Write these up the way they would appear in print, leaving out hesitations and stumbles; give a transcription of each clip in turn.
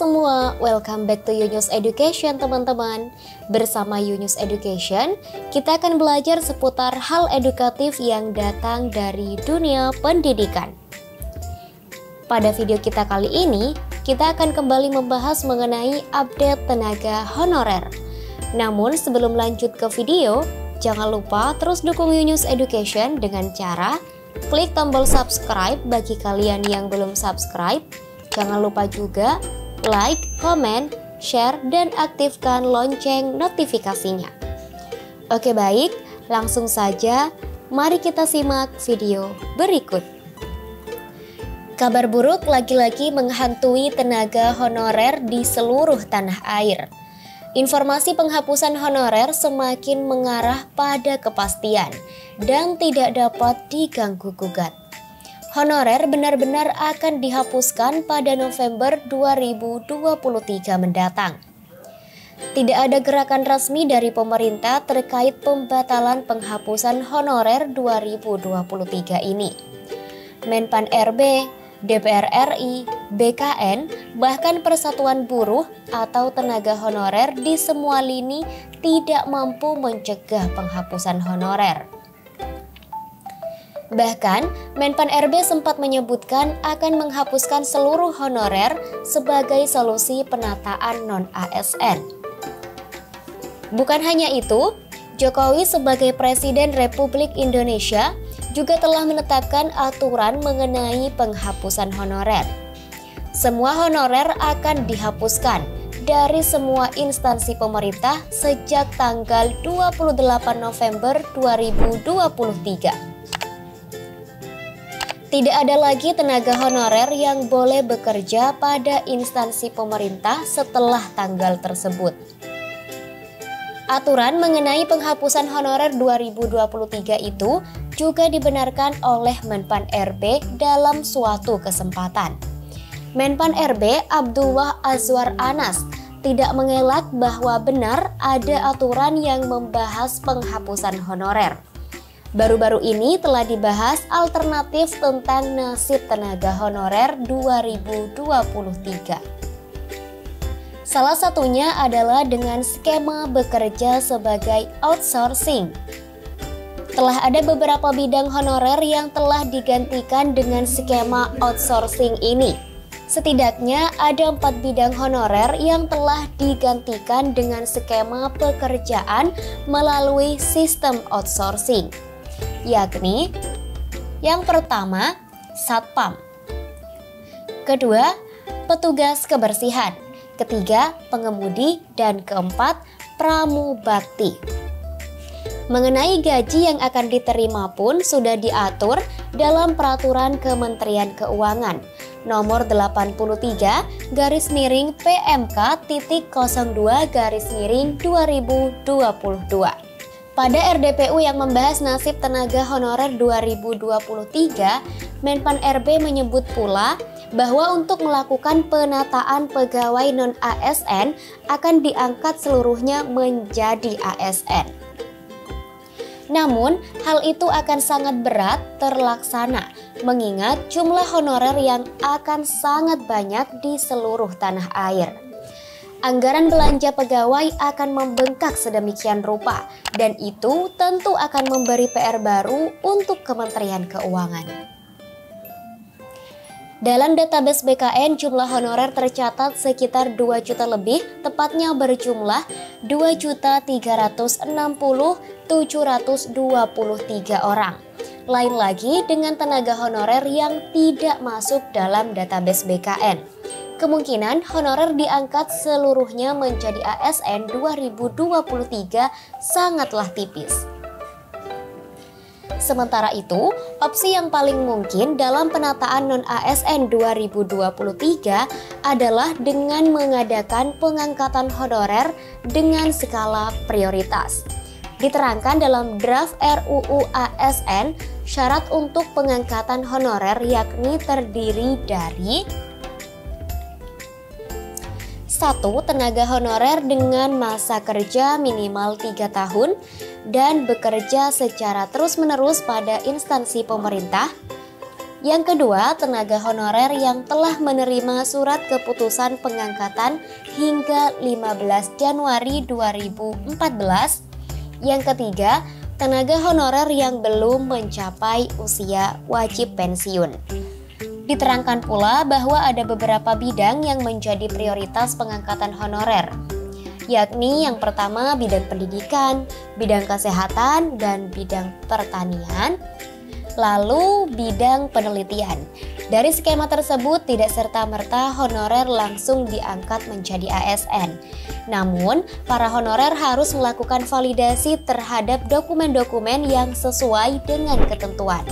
semua, welcome back to Yunus Education teman-teman. Bersama Yunus Education, kita akan belajar seputar hal edukatif yang datang dari dunia pendidikan. Pada video kita kali ini, kita akan kembali membahas mengenai update tenaga honorer. Namun sebelum lanjut ke video, jangan lupa terus dukung Yunus Education dengan cara klik tombol subscribe bagi kalian yang belum subscribe. Jangan lupa juga like, comment, share, dan aktifkan lonceng notifikasinya. Oke baik, langsung saja mari kita simak video berikut. Kabar buruk lagi-lagi menghantui tenaga honorer di seluruh tanah air. Informasi penghapusan honorer semakin mengarah pada kepastian dan tidak dapat diganggu-gugat. Honorer benar-benar akan dihapuskan pada November 2023 mendatang. Tidak ada gerakan resmi dari pemerintah terkait pembatalan penghapusan honorer 2023 ini. Menpan RB, DPR RI, BKN, bahkan Persatuan Buruh atau tenaga honorer di semua lini tidak mampu mencegah penghapusan honorer. Bahkan, Menpan RB sempat menyebutkan akan menghapuskan seluruh honorer sebagai solusi penataan non-ASN. Bukan hanya itu, Jokowi sebagai Presiden Republik Indonesia juga telah menetapkan aturan mengenai penghapusan honorer. Semua honorer akan dihapuskan dari semua instansi pemerintah sejak tanggal 28 November 2023. Tidak ada lagi tenaga honorer yang boleh bekerja pada instansi pemerintah setelah tanggal tersebut. Aturan mengenai penghapusan honorer 2023 itu juga dibenarkan oleh Menpan RB dalam suatu kesempatan. Menpan RB Abdullah Azwar Anas tidak mengelak bahwa benar ada aturan yang membahas penghapusan honorer. Baru-baru ini telah dibahas alternatif tentang nasib tenaga honorer 2023. Salah satunya adalah dengan skema bekerja sebagai outsourcing. Telah ada beberapa bidang honorer yang telah digantikan dengan skema outsourcing ini. Setidaknya ada 4 bidang honorer yang telah digantikan dengan skema pekerjaan melalui sistem outsourcing. Yakni yang pertama, satpam, kedua, petugas kebersihan, ketiga, pengemudi, dan keempat, pramubakti. Mengenai gaji yang akan diterima pun sudah diatur dalam peraturan Kementerian Keuangan nomor 83 PMK.02/2022. Pada RDPU yang membahas nasib tenaga honorer 2023, Menpan RB menyebut pula bahwa untuk melakukan penataan pegawai non-ASN akan diangkat seluruhnya menjadi ASN. Namun, hal itu akan sangat berat terlaksana mengingat jumlah honorer yang akan sangat banyak di seluruh tanah air. Anggaran belanja pegawai akan membengkak sedemikian rupa dan itu tentu akan memberi PR baru untuk Kementerian Keuangan. Dalam database BKN, jumlah honorer tercatat sekitar 2 juta lebih, tepatnya berjumlah 2.360.723 orang. Lain lagi dengan tenaga honorer yang tidak masuk dalam database BKN. Kemungkinan honorer diangkat seluruhnya menjadi ASN 2023 sangatlah tipis. Sementara itu, opsi yang paling mungkin dalam penataan non-ASN 2023 adalah dengan mengadakan pengangkatan honorer dengan skala prioritas. Diterangkan dalam draft RUU ASN, syarat untuk pengangkatan honorer yakni terdiri dari 1. Tenaga honorer dengan masa kerja minimal 3 tahun dan bekerja secara terus-menerus pada instansi pemerintah. Yang kedua, tenaga honorer yang telah menerima surat keputusan pengangkatan hingga 15 Januari 2014. Yang ketiga, tenaga honorer yang belum mencapai usia wajib pensiun. Diterangkan pula bahwa ada beberapa bidang yang menjadi prioritas pengangkatan honorer, yakni yang pertama bidang pendidikan, bidang kesehatan, dan bidang pertanian, lalu bidang penelitian. Dari skema tersebut tidak serta-merta honorer langsung diangkat menjadi ASN. Namun, para honorer harus melakukan validasi terhadap dokumen-dokumen yang sesuai dengan ketentuan.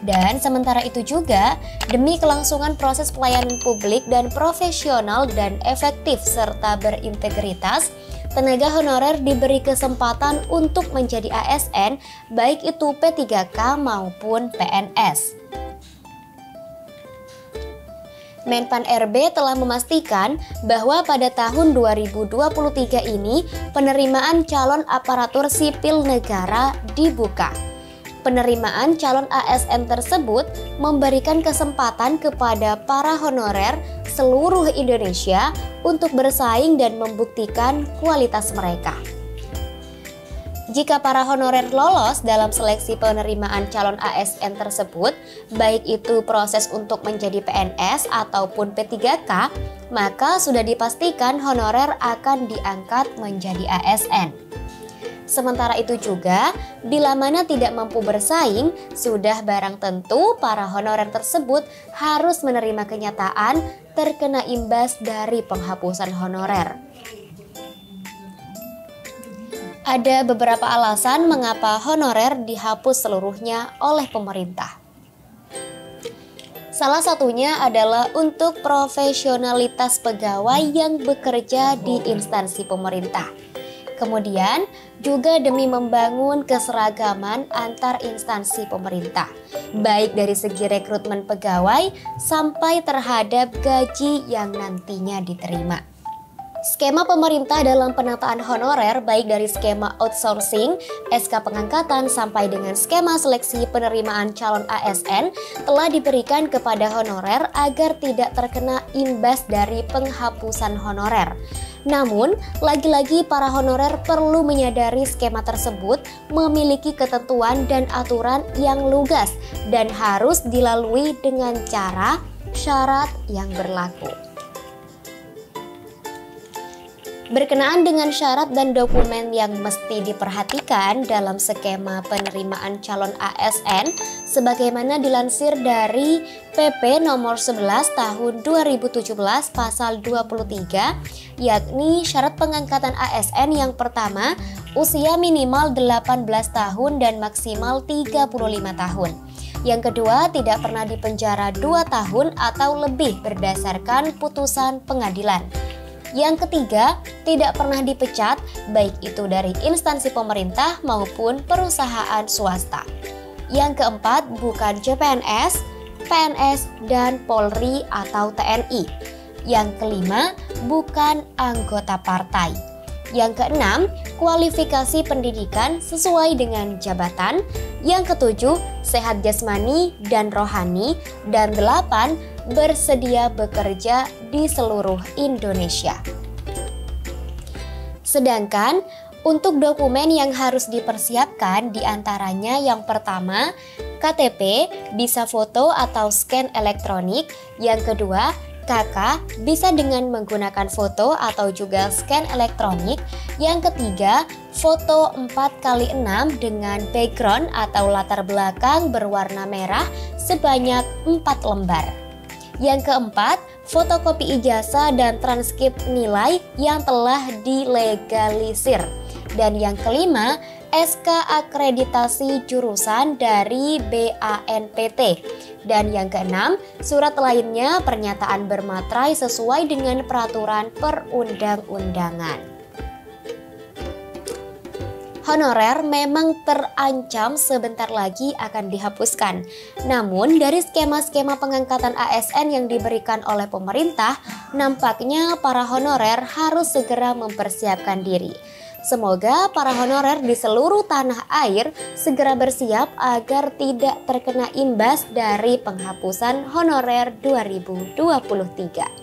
Dan sementara itu juga, demi kelangsungan proses pelayanan publik dan profesional dan efektif serta berintegritas, tenaga honorer diberi kesempatan untuk menjadi ASN, baik itu P3K maupun PNS. Menpan RB telah memastikan bahwa pada tahun 2023 ini penerimaan calon aparatur sipil negara dibuka. Penerimaan calon ASN tersebut memberikan kesempatan kepada para honorer seluruh Indonesia untuk bersaing dan membuktikan kualitas mereka. Jika para honorer lolos dalam seleksi penerimaan calon ASN tersebut, baik itu proses untuk menjadi PNS ataupun P3K, maka sudah dipastikan honorer akan diangkat menjadi ASN. Sementara itu juga, bila mana tidak mampu bersaing, sudah barang tentu para honorer tersebut harus menerima kenyataan terkena imbas dari penghapusan honorer. Ada beberapa alasan mengapa honorer dihapus seluruhnya oleh pemerintah. Salah satunya adalah untuk profesionalitas pegawai yang bekerja di instansi pemerintah. Kemudian juga demi membangun keseragaman antar instansi pemerintah, baik dari segi rekrutmen pegawai sampai terhadap gaji yang nantinya diterima. Skema pemerintah dalam penataan honorer baik dari skema outsourcing, SK pengangkatan sampai dengan skema seleksi penerimaan calon ASN telah diberikan kepada honorer agar tidak terkena imbas dari penghapusan honorer. Namun, lagi-lagi para honorer perlu menyadari skema tersebut memiliki ketentuan dan aturan yang lugas dan harus dilalui dengan cara, syarat yang berlaku. Berkenaan dengan syarat dan dokumen yang mesti diperhatikan dalam skema penerimaan calon ASN, sebagaimana dilansir dari PP nomor 11 tahun 2017 pasal 23, yakni syarat pengangkatan ASN yang pertama, usia minimal 18 tahun dan maksimal 35 tahun. Yang kedua, tidak pernah dipenjara 2 tahun atau lebih berdasarkan putusan pengadilan. Yang ketiga, tidak pernah dipecat, baik itu dari instansi pemerintah maupun perusahaan swasta. Yang keempat, bukan CPNS, PNS, dan Polri atau TNI. Yang kelima, bukan anggota partai. Yang keenam, kualifikasi pendidikan sesuai dengan jabatan. Yang ketujuh, sehat jasmani dan rohani. Dan 8, bersedia bekerja di seluruh Indonesia. Sedangkan untuk dokumen yang harus dipersiapkan diantaranya yang pertama, KTP bisa foto atau scan elektronik. Yang kedua, KK bisa dengan menggunakan foto atau juga scan elektronik. Yang ketiga, foto 4x6 dengan background atau latar belakang berwarna merah sebanyak 4 lembar. Yang keempat, fotokopi ijazah dan transkrip nilai yang telah dilegalisir. Dan yang kelima, SK akreditasi jurusan dari BANPT. Dan yang keenam, surat lainnya pernyataan bermaterai sesuai dengan peraturan perundang-undangan. Honorer memang terancam sebentar lagi akan dihapuskan. Namun dari skema-skema pengangkatan ASN yang diberikan oleh pemerintah, nampaknya para honorer harus segera mempersiapkan diri. Semoga para honorer di seluruh tanah air segera bersiap agar tidak terkena imbas dari penghapusan honorer 2023.